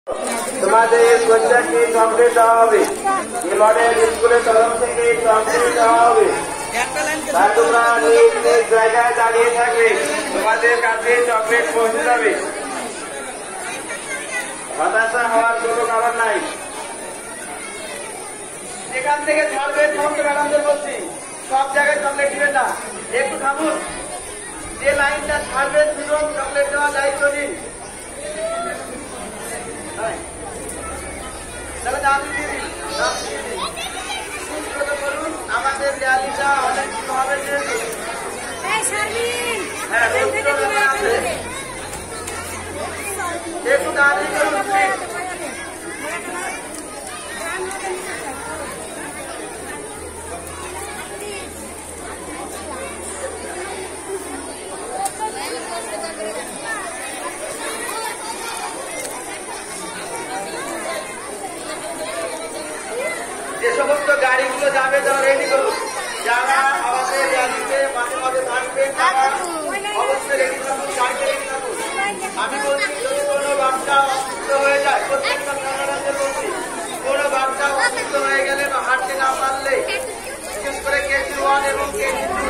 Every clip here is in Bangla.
তোমাদের প্রত্যেককে চকলেট দেওয়া হবে। এই মডেল স্কুলের তরফ থেকে চকলেট দেওয়া হবে। তাই তোমরা নিজ নিজ জায়গায় দাঁড়িয়ে থাকবে, তোমাদের কাছে চকলেট পৌঁছে যাবে। হতাশা হওয়ার কোনো কারণ নাই। এখান থেকে ছাড়বে সমস্ত ম্যাডামদের বলছি, সব জায়গায় চকলেট দিবেন না, একটু থামুন। যে লাইনটা ছাড়বে শুধু চকলেট দেওয়া দায়িত্ব নিন। আমাদের র্যালিটা অনেক ভাবে একটু দাঁড়িয়ে করুন। যে সমস্ত গাড়িগুলো যাবে তারা রেডি করুন। যারা আমাদের র্যালিতে মাঝে মাঝে থাকবেন তারা অবশ্যই রেডি থাকুন, গাড়িতে রেডি থাকুন। আমি বলছি যদি কোনো বাচ্চা অসুস্থ হয়ে যায়, প্রত্যেকটা সাধারণদের বলছি, কোনো বাচ্চা অসুস্থ হয়ে গেলে বা হাঁটতে না পারলে, বিশেষ করে কেজি 1 এবং কেজি 2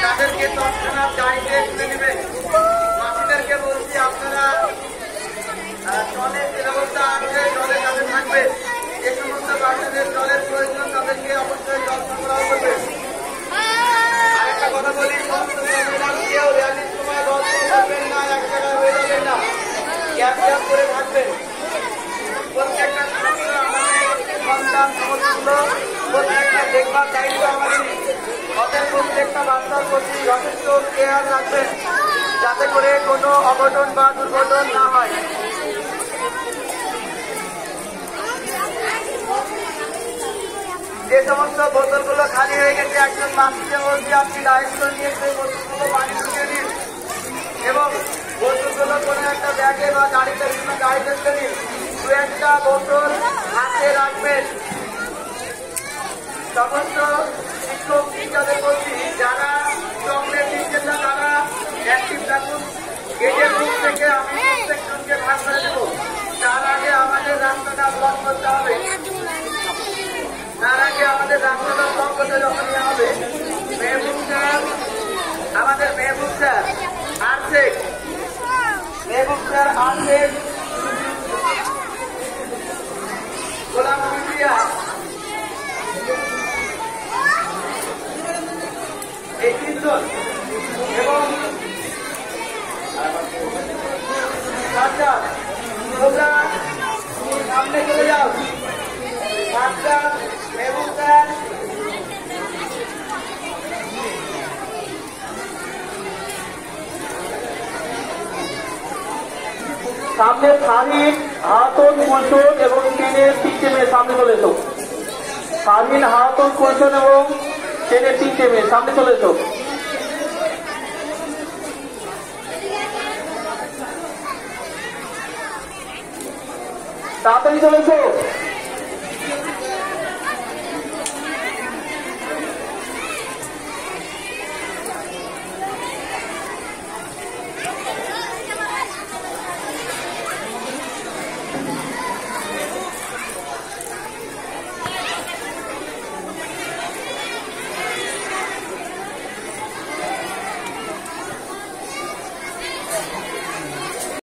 তাদেরকে তৎক্ষণাৎ গাড়িতে তুলে নেবেন। মাসিদেরকে বলছি আপনারা জলের যে ব্যবস্থা আছে জলের কাছে থাকবেন। যে সমস্ত বাচ্চাদের জলের প্রয়োজন তাদেরকে অবশ্যই জল সরবরাহ করবেন। আরেকটা কথা বলি, সমস্ত কেউ র্যালির সময় গল্প করবেন না, এক জায়গায় হয়ে যাবেন না, গ্যাপ গ্যাপ করে থাকবেন। প্রত্যেকটা ছাত্র আমাদের সন্তান সমতুল্য, প্রত্যেকটা দেখবার দায়িত্ব আমাদের। অতএব প্রত্যেকটা বাচ্চার প্রতি যথেষ্ট কেয়ার রাখবেন যাতে করে কোনো অঘটন বা দুর্ঘটন না হয়। যে সমস্ত বোতলগুলো খালি হয়ে গেছে একজন মাসিকে বলছি আপনি দায়িত্ব নিয়ে সেই বোতলগুলো পানি ঢুকিয়ে দিন এবং বোতলগুলো কোনো একটা ব্যাগে বা গাড়িতে বিভিন্ন গাড়িতে দিন। 2-1টা বোতল হাতে রাখবেন। সমস্ত শিক্ষক টিচারদের বলছি যারা চকলেট দিচ্ছেন না তারা অ্যাক্টিভ থাকুন। গেটের মুখ থেকে আমি প্রত্যেকজনকে ভাগ করে দেব। তার আগে আমাদের রাস্তাটা ব্লক করতে হবে। তার আগে আমাদের রাস্তাটা ব্লক করতে যখন নেওয়া হবে, মেহবুব স্যার, আমাদের মেহবুব স্যার আর্শেক, মেহবুব স্যার আর্শেক, গোলাম মিডিয়া, এই 3 জন এবং তোমরা সামনে চলে যাও। মেহবুব স্যার সামনে ফাহিম, হাতন, কুলসন এবং ট্রেনের 3টে মেয়ে সামনে চলে এসো। ফাহিম, হাতন, কুলসন এবং ট্রেনের 3টে মেয়ে সামনে চলে এসো। তাড়াতাড়ি চলে এসো।